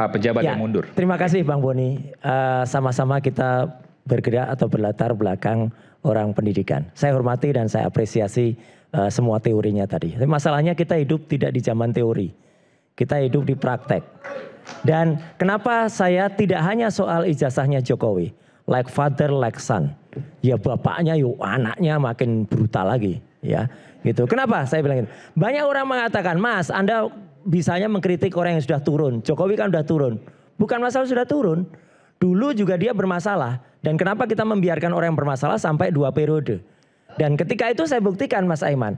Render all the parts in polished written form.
pejabat yang mundur. Terima kasih Bang Boni. Sama-sama kita bergerak atau berlatar belakang orang pendidikan. Saya hormati dan saya apresiasi semua teorinya tadi. Tapi masalahnya kita hidup tidak di zaman teori. Kita hidup di praktek. Dan kenapa saya tidak hanya soal ijazahnya Jokowi. Like father, like son. Ya bapaknya, yuk anaknya makin brutal lagi. Ya, gitu. Kenapa saya bilang gitu? Banyak orang mengatakan, Mas, Anda bisanya mengkritik orang yang sudah turun. Jokowi kan sudah turun. Bukan masalah sudah turun. Dulu juga dia bermasalah. Dan kenapa kita membiarkan orang yang bermasalah sampai 2 periode. Dan ketika itu saya buktikan Mas Aiman.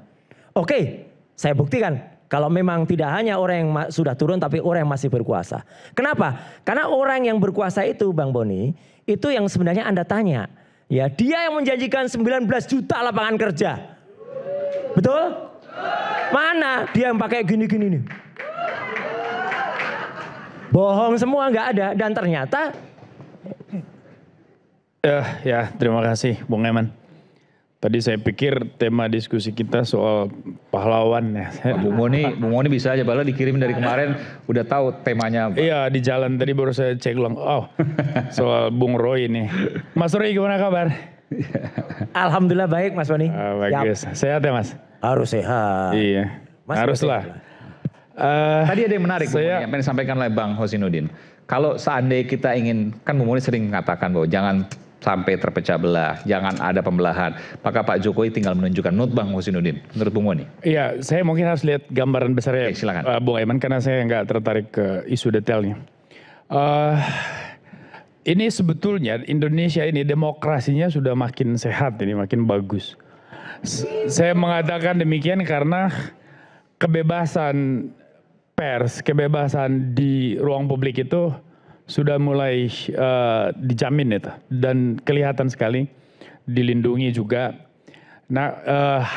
Oke, saya buktikan. Kalau memang tidak hanya orang yang sudah turun tapi orang yang masih berkuasa. Kenapa? Karena orang yang berkuasa itu Bang Boni. Itu yang sebenarnya Anda tanya. Ya, dia yang menjanjikan 19 juta lapangan kerja. Betul? Mana dia yang pakai gini-gini nih. Bohong semua nggak ada. Dan ternyata. Ya, terima kasih Bung Eman. Tadi saya pikir tema diskusi kita soal pahlawan ya. Bung Boni bisa aja, malah dikirim dari kemarin udah tahu temanya. Iya, di jalan tadi baru saya cek ulang. Oh, soal Bung Roy ini. Mas Roy gimana kabar? Alhamdulillah baik Mas Boni. Bagus, sehat ya Mas? Harus sehat. Iya, haruslah. Tadi ada yang menarik yang disampaikan oleh Bang Husainuddin. Kalau seandainya kita ingin, kan Bung Boni sering mengatakan bahwa jangan sampai terpecah belah, jangan ada pembelahan. Maka Pak Jokowi tinggal menunjukkan, menurut Bang Husainuddin, menurut Bung Boni. Iya, saya mungkin harus lihat gambaran besarnya, silakan. Bung Eman, karena saya nggak tertarik ke isu detailnya. Ini sebetulnya Indonesia ini demokrasinya sudah makin sehat, ini makin bagus. Saya mengatakan demikian karena kebebasan pers, kebebasan di ruang publik itu sudah mulai dijamin itu dan kelihatan sekali dilindungi juga. Nah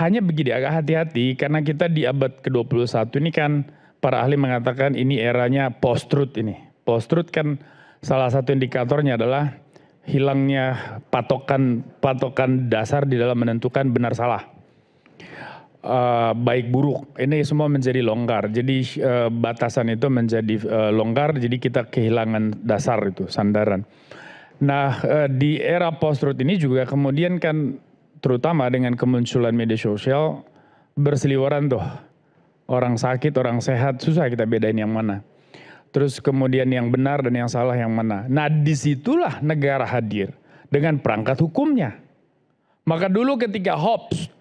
hanya begini, agak hati-hati karena kita di abad ke-21 ini kan para ahli mengatakan ini eranya post-truth ini. Post-truth kan salah satu indikatornya adalah hilangnya patokan dasar di dalam menentukan benar salah. Baik buruk, ini semua menjadi longgar. Jadi batasan itu menjadi longgar, jadi kita kehilangan dasar itu, sandaran. Nah di era post-truth ini juga kemudian kan terutama dengan kemunculan media sosial berseliweran tuh. Orang sakit, orang sehat, susah kita bedain yang mana. Terus kemudian yang benar dan yang salah yang mana. Nah disitulah negara hadir dengan perangkat hukumnya. Maka dulu ketika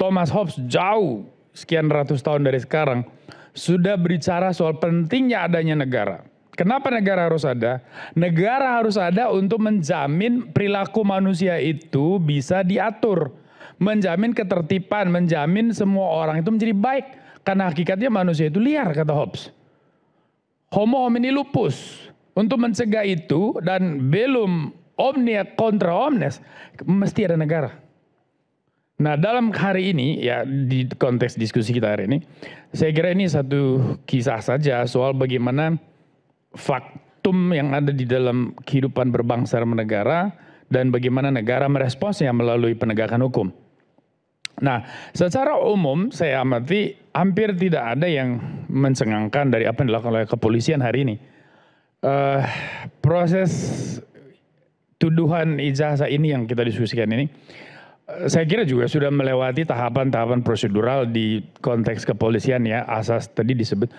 Thomas Hobbes jauh sekian ratus tahun dari sekarang sudah berbicara soal pentingnya adanya negara. Kenapa negara harus ada? Negara harus ada untuk menjamin perilaku manusia itu bisa diatur. Menjamin ketertiban, menjamin semua orang itu menjadi baik. Karena hakikatnya manusia itu liar, kata Hobbes. Homo homini lupus. Untuk mencegah itu dan belum omnia contra omnes, mesti ada negara. Nah dalam hari ini ya di konteks diskusi kita hari ini, saya kira ini satu kisah saja soal bagaimana faktum yang ada di dalam kehidupan berbangsa dan bernegara dan bagaimana negara meresponsnya melalui penegakan hukum. Nah secara umum saya amati hampir tidak ada yang mencengangkan dari apa yang dilakukan oleh kepolisian hari ini. Proses tuduhan ijazah ini yang kita diskusikan ini, saya kira juga sudah melewati tahapan-tahapan prosedural di konteks kepolisian ya, asas tadi disebut.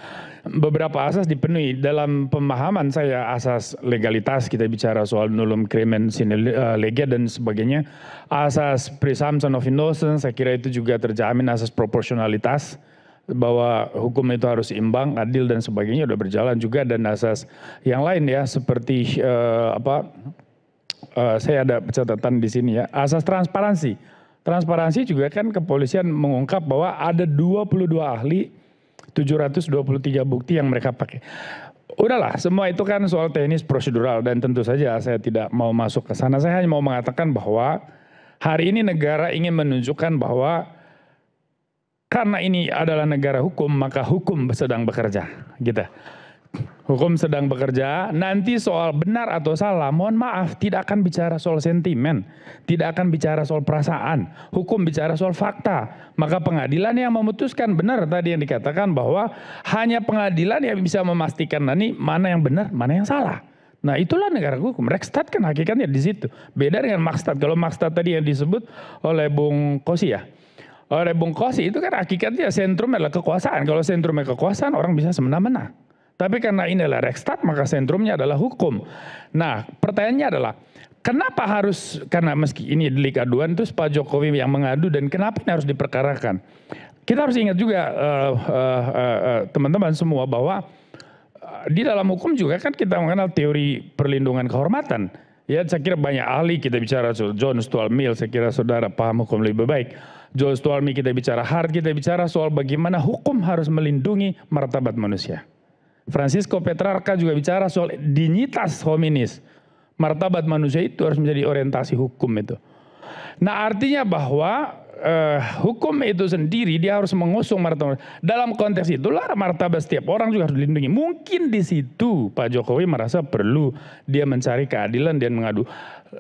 Beberapa asas dipenuhi. Dalam pemahaman saya asas legalitas, kita bicara soal nullum crimen sine lege dan sebagainya. Asas presumption of innocence, saya kira itu juga terjamin. Asas proporsionalitas, bahwa hukum itu harus imbang, adil dan sebagainya udah berjalan juga. Dan asas yang lain ya, seperti saya ada catatan di sini ya, asas transparansi. Transparansi juga kan kepolisian mengungkap bahwa ada 22 ahli, 723 bukti yang mereka pakai. Udahlah, semua itu kan soal teknis prosedural dan tentu saja saya tidak mau masuk ke sana. Saya hanya mau mengatakan bahwa hari ini negara ingin menunjukkan bahwa karena ini adalah negara hukum, maka hukum sedang bekerja, gitu. Hukum sedang bekerja, nanti soal benar atau salah, mohon maaf, tidak akan bicara soal sentimen, tidak akan bicara soal perasaan, hukum bicara soal fakta. Maka pengadilan yang memutuskan, benar tadi yang dikatakan bahwa hanya pengadilan yang bisa memastikan nanti mana yang benar, mana yang salah. Nah itulah negara hukum, Rekstad kan hakikatnya di situ. Beda dengan Makstad, kalau Makstad tadi yang disebut oleh Bung Kosi ya. Oleh Bung Kosi itu kan hakikatnya sentrumnya adalah kekuasaan, kalau sentrumnya kekuasaan orang bisa semena-mena. Tapi karena ini adalah Rekstad, maka sentrumnya adalah hukum. Nah, pertanyaannya adalah, kenapa harus, karena meski ini delik aduan, terus Pak Jokowi yang mengadu, dan kenapa ini harus diperkarakan? Kita harus ingat juga, teman-teman semua, bahwa di dalam hukum juga kan kita mengenal teori perlindungan kehormatan. Ya, saya kira banyak ahli, kita bicara soal John Stuart Mill, saya kira saudara paham hukum lebih baik. John Stuart Mill kita bicara Hart, kita bicara soal bagaimana hukum harus melindungi martabat manusia. Francisco Petrarca juga bicara soal dignitas hominis. Martabat manusia itu harus menjadi orientasi hukum itu. Nah artinya bahwa hukum itu sendiri dia harus mengusung martabat. Dalam konteks itulah martabat setiap orang juga harus dilindungi. Mungkin di situ Pak Jokowi merasa perlu dia mencari keadilan dan mengadu.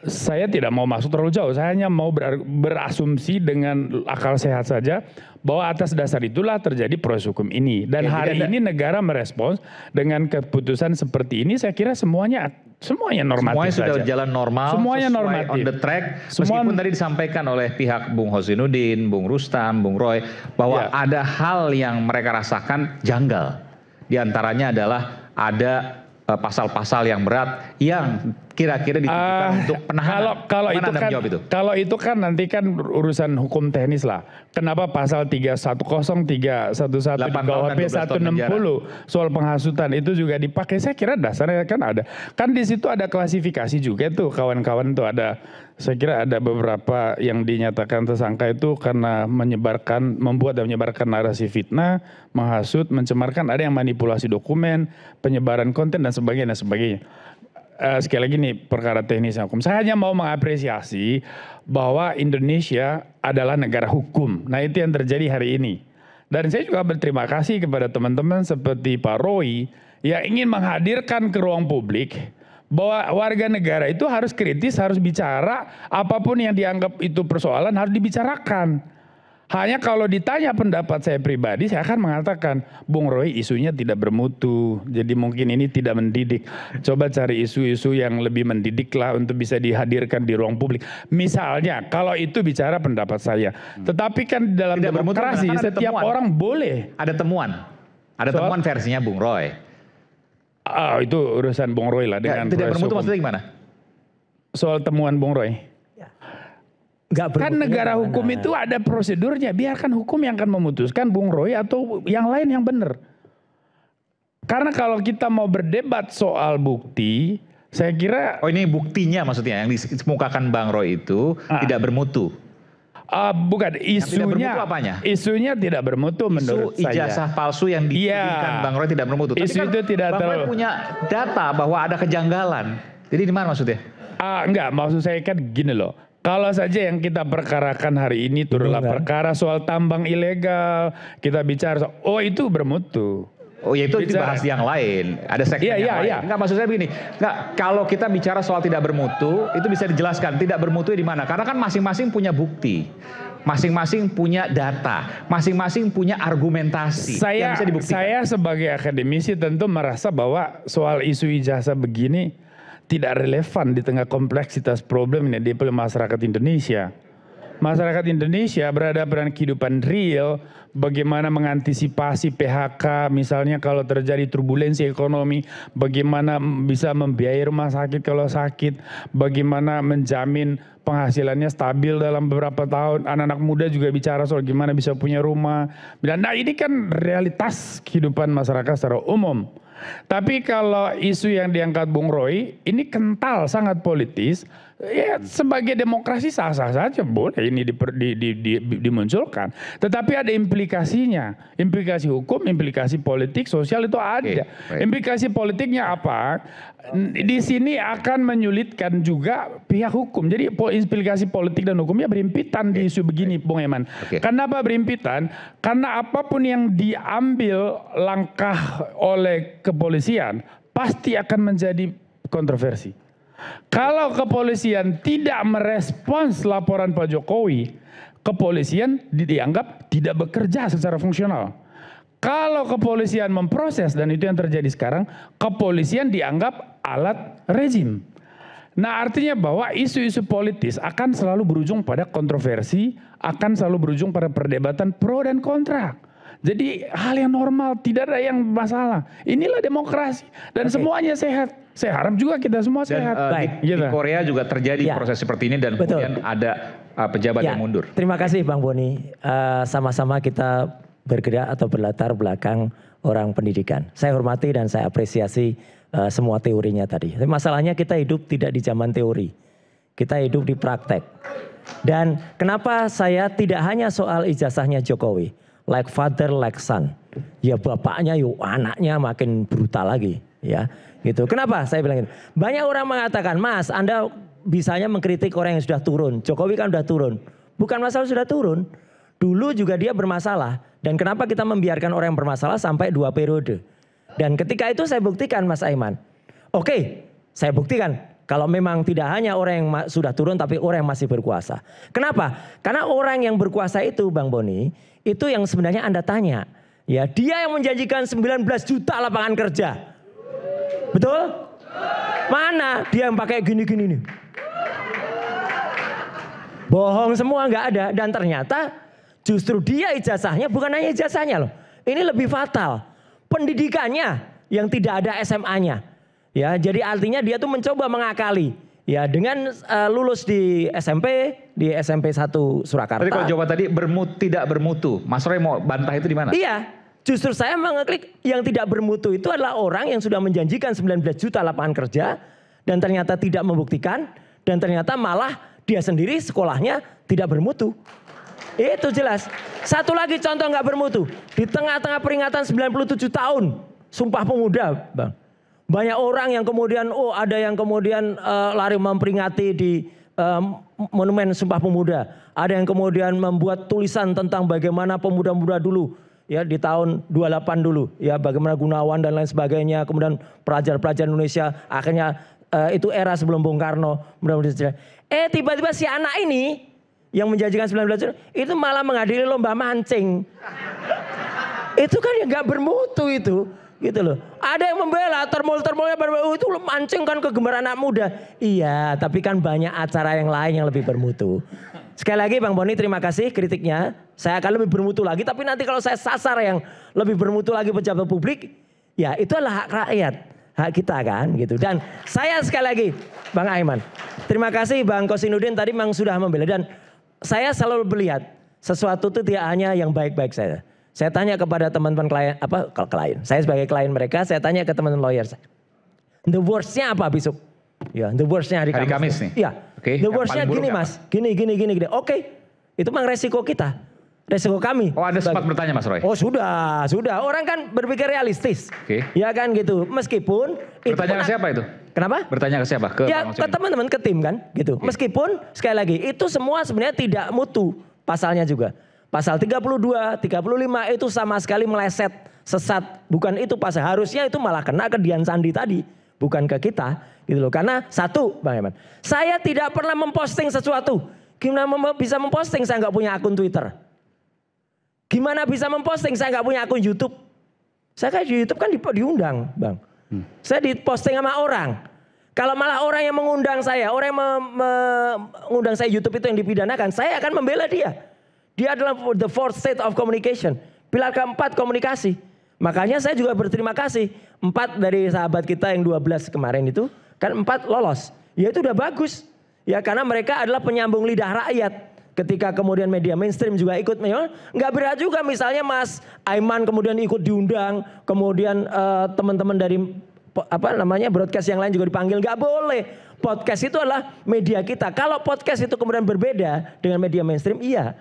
Saya tidak mau masuk terlalu jauh, saya hanya mau berasumsi dengan akal sehat saja bahwa atas dasar itulah terjadi proses hukum ini. Dan hari ini negara merespons dengan keputusan seperti ini, saya kira semuanya normatif. Semuanya sudah berjalan normal, semuanya sesuai normatif. On the track, meskipun tadi disampaikan oleh pihak Bung Hosinuddin, Bung Rustam, Bung Roy, bahwa ada hal yang mereka rasakan janggal. Di antaranya adalah ada pasal-pasal yang berat yang kira-kira ditujukan untuk penahanan. Kalau itu kan nanti kan urusan hukum teknis lah. Kenapa pasal 310, 311 di KUHP 160 soal penghasutan itu juga dipakai? Saya kira dasarnya kan ada. Kan di situ ada klasifikasi juga tuh kawan-kawan tuh ada. Saya kira ada beberapa yang dinyatakan tersangka itu karena membuat dan menyebarkan narasi fitnah, menghasut, mencemarkan, ada yang manipulasi dokumen, penyebaran konten dan sebagainya. Sekali lagi nih perkara teknis hukum. Saya hanya mau mengapresiasi bahwa Indonesia adalah negara hukum. Nah itu yang terjadi hari ini. Dan saya juga berterima kasih kepada teman-teman seperti Pak Roy yang ingin menghadirkan ke ruang publik bahwa warga negara itu harus kritis, harus bicara, apapun yang dianggap itu persoalan harus dibicarakan. Hanya kalau ditanya pendapat saya pribadi, saya akan mengatakan, Bung Roy isunya tidak bermutu, jadi mungkin ini tidak mendidik. Coba cari isu-isu yang lebih mendidik lah untuk bisa dihadirkan di ruang publik. Misalnya, kalau itu bicara pendapat saya. Tetapi kan dalam demokrasi setiap orang boleh. Ada temuan versinya Bung Roy. Itu urusan Bung Roy lah dengan tidak bermutu maksudnya gimana? Soal temuan Bung Roy. Kan negara hukum itu ada prosedurnya, biarkan hukum yang akan memutuskan Bung Roy atau yang lain yang benar. Karena kalau kita mau berdebat soal bukti, saya kira... Oh ini buktinya maksudnya, yang dikemukakan Bang Roy itu tidak bermutu? Bukan, isunya tidak bermutu apanya? Isunya tidak bermutu menurut saya. Isu ijazah palsu yang ditudingkan Bang Roy tidak bermutu. Tapi isu kan itu tidak Bang Roy punya data bahwa ada kejanggalan. Jadi di mana maksudnya? Enggak, maksud saya kan gini loh. Kalau saja yang kita perkarakan hari ini turunlah perkara soal tambang ilegal, kita bicara soal, itu bermutu. Oh ya itu dibahas yang lain, ada segmen yang lain. Enggak, maksud saya begini, kalau kita bicara soal tidak bermutu, itu bisa dijelaskan tidak bermutu di mana? Karena kan masing-masing punya bukti, masing-masing punya data, masing-masing punya argumentasi yang bisa dibuktikan. Saya sebagai akademisi tentu merasa bahwa soal isu ijazah begini tidak relevan di tengah kompleksitas problem yang dihadapi masyarakat Indonesia. Masyarakat Indonesia berhadapan dengan kehidupan real, bagaimana mengantisipasi PHK, misalnya kalau terjadi turbulensi ekonomi, bagaimana bisa membiayai rumah sakit kalau sakit, bagaimana menjamin penghasilannya stabil dalam beberapa tahun. Anak-anak muda juga bicara soal gimana bisa punya rumah. Nah ini kan realitas kehidupan masyarakat secara umum. Tapi kalau isu yang diangkat Bung Roy ini kental, sangat politis, Ya sebagai demokrasi sah-sah saja boleh ini dimunculkan. Tetapi ada implikasinya. Implikasi hukum, implikasi politik, sosial itu ada. Implikasi politiknya apa? Di sini akan menyulitkan juga pihak hukum. Jadi implikasi politik dan hukumnya berimpitan di isu begini, Bung Eman. Kenapa berimpitan? Karena apapun yang diambil langkah oleh kepolisian pasti akan menjadi kontroversi. Kalau kepolisian tidak merespons laporan Pak Jokowi, kepolisian dianggap tidak bekerja secara fungsional. Kalau kepolisian memproses, dan itu yang terjadi sekarang, kepolisian dianggap alat rezim. Nah, artinya bahwa isu-isu politis akan selalu berujung pada kontroversi, akan selalu berujung pada perdebatan pro dan kontra. Jadi hal yang normal, tidak ada yang masalah. Inilah demokrasi dan semuanya sehat. Saya harap juga kita semua sehat. Di Korea juga terjadi proses seperti ini dan kemudian ada pejabat yang mundur. Terima kasih Bang Boni. Sama-sama kita bergerak atau berlatar belakang orang pendidikan. Saya hormati dan saya apresiasi semua teorinya tadi. Tapi masalahnya kita hidup tidak di zaman teori. Kita hidup di praktek. Dan kenapa saya tidak hanya soal ijazahnya Jokowi. Like father, like son. Ya bapaknya, yuk anaknya makin brutal lagi. Ya, gitu. Kenapa saya bilang gitu? Banyak orang mengatakan, Mas, Anda bisanya mengkritik orang yang sudah turun. Jokowi kan sudah turun. Bukan masalah sudah turun. Dulu juga dia bermasalah. Dan kenapa kita membiarkan orang yang bermasalah sampai 2 periode? Dan ketika itu saya buktikan, Mas Aiman. Oke, saya buktikan. Kalau memang tidak hanya orang yang sudah turun, tapi orang yang masih berkuasa. Kenapa? Karena orang yang berkuasa itu, Bang Boni, itu yang sebenarnya Anda tanya. Ya, dia yang menjanjikan 19 juta lapangan kerja. Betul? Mana dia yang pakai gini-gini nih? Bohong semua, nggak ada. Dan ternyata justru dia ijazahnya bukan hanya ijazahnya loh. Ini lebih fatal. Pendidikannya yang tidak ada SMA-nya. Ya, jadi artinya dia tuh mencoba mengakali. Ya, dengan lulus di SMP 1 Surakarta. Tapi kalau jawaban tadi tidak bermutu. Mas Roy mau bantah itu di mana? Iya, justru saya mengeklik yang tidak bermutu itu adalah orang yang sudah menjanjikan 19 juta lapangan kerja dan ternyata tidak membuktikan dan ternyata malah dia sendiri sekolahnya tidak bermutu. Itu jelas. Satu lagi contoh nggak bermutu. Di tengah-tengah peringatan 97 tahun Sumpah Pemuda, Bang. Banyak orang yang kemudian, ada yang kemudian lari memperingati di monumen Sumpah Pemuda. Ada yang kemudian membuat tulisan tentang bagaimana pemuda-pemuda dulu. Ya di tahun 28 dulu. Ya bagaimana Gunawan dan lain sebagainya. Kemudian pelajar-pelajar Indonesia. Akhirnya itu era sebelum Bung Karno. Tiba-tiba si anak ini yang menjanjikan 19 juta itu malah menghadiri lomba mancing. Itu kan ya gak bermutu itu. Gitu loh. Ada yang membela termul-termulnya itu mancing kan kegemaran anak muda. Iya, tapi kan banyak acara yang lain yang lebih bermutu. Sekali lagi Bang Boni terima kasih kritiknya. Saya akan lebih bermutu lagi, tapi nanti kalau saya sasar yang lebih bermutu lagi pejabat publik, ya itu adalah hak rakyat, hak kita kan gitu. Dan saya sekali lagi Bang Aiman, terima kasih Bang Kosinudin tadi memang sudah membela dan saya selalu melihat sesuatu itu tidak hanya yang baik-baik saya. Saya tanya kepada teman-teman klien, saya sebagai klien mereka, saya tanya ke teman-teman lawyer saya. The worst-nya apa besok? Ya, the worst-nya hari Kamis nih. Iya. Okay. The worst-nya gini Mas, gini. Oke, itu memang resiko kita, resiko kami. Oh Anda sempat bertanya Mas Roy? Oh sudah. Orang kan berpikir realistis. Okay. Ya kan gitu, meskipun. Bertanya ke siapa itu? Kenapa? Bertanya ke siapa? Ke teman-teman, ke tim kan gitu. Okay. Meskipun sekali lagi itu semua sebenarnya tidak mutu pasalnya juga. Pasal 32, 35 itu sama sekali meleset, sesat. Bukan itu pasal. Harusnya itu malah kena ke Dian Sandi tadi. Bukan ke kita. Gitu loh. Karena satu Bang Eman. Saya tidak pernah memposting sesuatu. Gimana bisa memposting saya nggak punya akun Twitter. Gimana bisa memposting saya nggak punya akun YouTube. Saya kan di YouTube kan diundang Bang. Saya diposting sama orang. Kalau malah orang yang mengundang saya. Orang yang mengundang saya YouTube itu yang dipidanakan. Saya akan membela dia. Dia adalah the fourth state of communication. Pilar keempat komunikasi. Makanya saya juga berterima kasih. 4 dari sahabat kita yang 12 kemarin itu. Kan 4 lolos. Ya itu udah bagus. Ya karena mereka adalah penyambung lidah rakyat. Ketika kemudian media mainstream juga ikut. Nggak berat juga misalnya Mas Aiman kemudian ikut diundang. Kemudian teman-teman dari broadcast yang lain juga dipanggil, nggak boleh. Podcast itu adalah media kita. Kalau podcast itu kemudian berbeda dengan media mainstream, iya.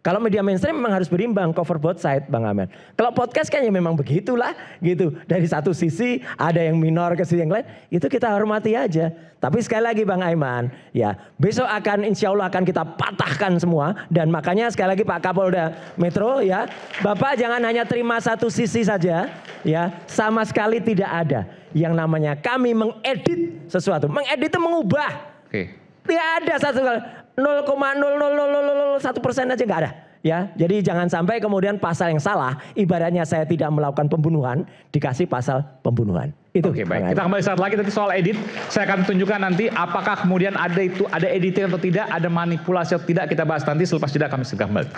Kalau media mainstream memang harus berimbang, cover both side, Bang Amen. Kalau podcast kan ya memang begitulah, gitu. Dari satu sisi ada yang minor ke sisi yang lain, itu kita hormati aja. Tapi sekali lagi Bang Aiman, ya besok insya Allah akan kita patahkan semua. Dan makanya sekali lagi Pak Kapolda Metro, ya Bapak jangan hanya terima satu sisi saja, ya sama sekali tidak ada yang namanya kami mengedit sesuatu. Mengedit itu mengubah. Tidak ada satu kali. 0,00001% aja nggak ada, ya. Jadi jangan sampai kemudian pasal yang salah, ibaratnya saya tidak melakukan pembunuhan, dikasih pasal pembunuhan. Itu. Oke, baik. Kita kembali saat lagi nanti soal edit. Saya akan tunjukkan nanti apakah kemudian ada editing atau tidak, ada manipulasi atau tidak, kita bahas nanti selepas jeda kami segera kembali.